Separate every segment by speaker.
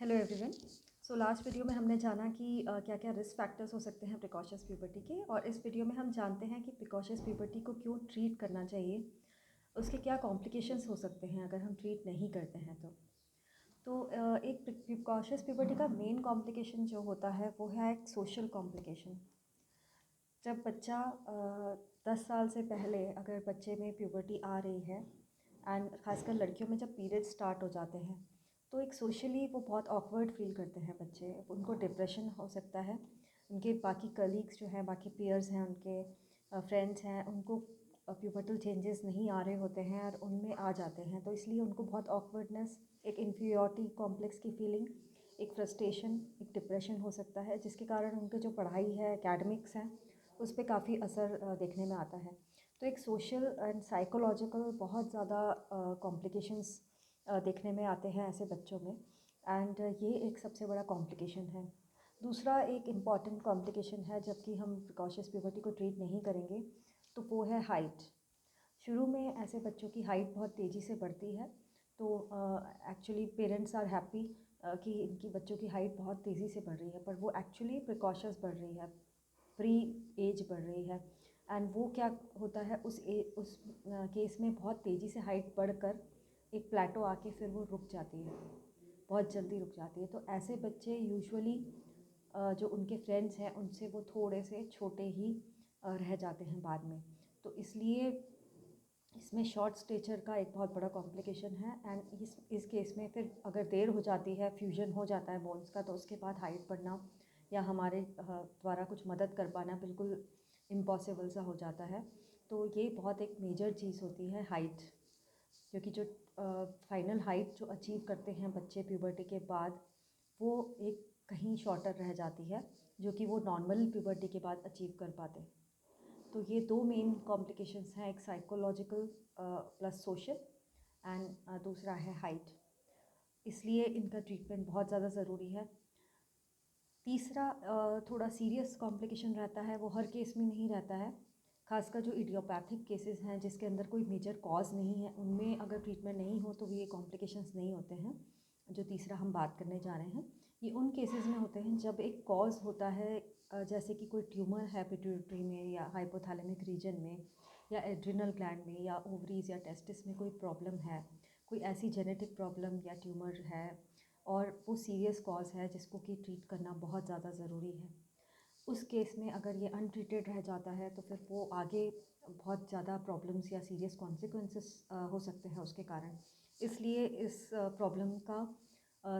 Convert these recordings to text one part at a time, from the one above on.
Speaker 1: Hello everyone. So last video में हमने जाना कि क्या क्या रिस्क फैक्टर्स हो सकते हैं प्रिकॉशियस प्यूबर्टी के, और इस वीडियो में हम जानते हैं कि प्रिकॉशियस प्यूबर्टी को क्यों ट्रीट करना चाहिए, उसके क्या कॉम्प्लिकेशंस हो सकते हैं अगर हम ट्रीट नहीं करते हैं तो एक प्रिकॉशियस प्यूबर्टी का मेन कॉम्प्लिकेशन जो होता है वो है एक सोशल कॉम्प्लिकेशन। जब बच्चा 10 साल से पहले अगर बच्चे में प्यूबर्टी आ रही है एंड ख़ासकर लड़कियों में जब पीरियड स्टार्ट हो जाते हैं तो एक सोशली वो बहुत ऑकवर्ड फील करते हैं बच्चे। उनको डिप्रेशन हो सकता है, उनके बाकी कलीग्स जो हैं, बाकी पीयर्स हैं, उनके फ्रेंड्स हैं, उनको प्यूबर्टल चेंजेस नहीं आ रहे होते हैं और उनमें आ जाते हैं, तो इसलिए उनको बहुत ऑकवर्डनेस, एक इन्फीरियॉरिटी कॉम्प्लेक्स की फीलिंग, एक फ्रस्ट्रेशन, एक डिप्रेशन हो सकता है, जिसके कारण उनके जो पढ़ाई है, एकेडमिक्स हैं, उस पर काफ़ी असर देखने में आता है। तो एक सोशल एंड साइकोलॉजिकल बहुत ज़्यादा कॉम्प्लिकेशंस देखने में आते हैं ऐसे बच्चों में, एंड ये एक सबसे बड़ा कॉम्प्लिकेशन है। दूसरा एक इम्पॉर्टेंट कॉम्प्लिकेशन है जबकि हम प्रिकॉशियस प्यूबर्टी को ट्रीट नहीं करेंगे, तो वो है हाइट। शुरू में ऐसे बच्चों की हाइट बहुत तेज़ी से बढ़ती है, तो एक्चुअली पेरेंट्स आर हैप्पी कि इनकी बच्चों की हाइट बहुत तेज़ी से बढ़ रही है, पर वो एक्चुअली प्रिकॉशस बढ़ रही है, प्री एज बढ़ रही है। एंड वो क्या होता है उस केस में बहुत तेज़ी से हाइट बढ़कर एक प्लेटो आके फिर वो रुक जाती है, बहुत जल्दी रुक जाती है। तो ऐसे बच्चे यूजुअली जो उनके फ्रेंड्स हैं उनसे वो थोड़े से छोटे ही रह जाते हैं बाद में। तो इसलिए इसमें शॉर्ट स्टेचर का एक बहुत बड़ा कॉम्प्लिकेशन है, एंड इस केस में फिर अगर देर हो जाती है, फ्यूजन हो जाता है बोन्स का, तो उसके बाद हाइट बढ़ना या हमारे द्वारा कुछ मदद कर पाना बिल्कुल इम्पॉसिबल सा हो जाता है। तो ये बहुत एक मेजर चीज़ होती है हाइट, क्योंकि जो फाइनल हाइट जो अचीव करते हैं बच्चे प्यूबर्टी के बाद, वो एक कहीं शॉर्टर रह जाती है जो कि वो नॉर्मल प्यूबर्टी के बाद अचीव कर पाते हैं। तो ये दो मेन कॉम्प्लिकेशंस हैं, एक साइकोलॉजिकल प्लस सोशल, एंड दूसरा है हाइट। इसलिए इनका ट्रीटमेंट बहुत ज़्यादा ज़रूरी है। तीसरा थोड़ा सीरियस कॉम्प्लिकेशन रहता है, वो हर केस में नहीं रहता है, खासकर जो इडियोपैथिक केसेस हैं जिसके अंदर कोई मेजर कॉज नहीं है, उनमें अगर ट्रीटमेंट नहीं हो तो ये कॉम्प्लिकेशंस नहीं होते हैं। जो तीसरा हम बात करने जा रहे हैं, ये उन केसेस में होते हैं जब एक कॉज होता है, जैसे कि कोई ट्यूमर है पिट्यूटरी में या हाइपोथैलेमिक रीजन में या एड्रिनल ग्लैंड में या ओवरीज या टेस्टिस में कोई प्रॉब्लम है, कोई ऐसी जेनेटिक प्रॉब्लम या ट्यूमर है और वो सीरियस कॉज है जिसको कि ट्रीट करना बहुत ज़्यादा ज़रूरी है। उस केस में अगर ये अनट्रीटेड रह जाता है तो फिर वो आगे बहुत ज़्यादा प्रॉब्लम्स या सीरियस कॉन्सिक्वेंसेस हो सकते हैं उसके कारण। इसलिए इस प्रॉब्लम का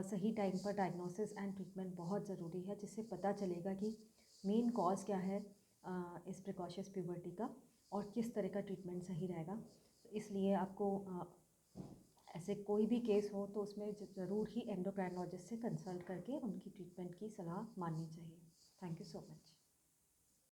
Speaker 1: सही टाइम पर डायग्नोसिस एंड ट्रीटमेंट बहुत ज़रूरी है, जिससे पता चलेगा कि मेन कॉज क्या है इस प्रिकॉशियस प्यूबर्टी का और किस तरह का ट्रीटमेंट सही रहेगा। तो इसलिए आपको ऐसे कोई भी केस हो तो उसमें ज़रूर ही एंडोक्राइनोलॉजिस्ट से कंसल्ट करके उनकी ट्रीटमेंट की सलाह माननी चाहिए। Thank you so much.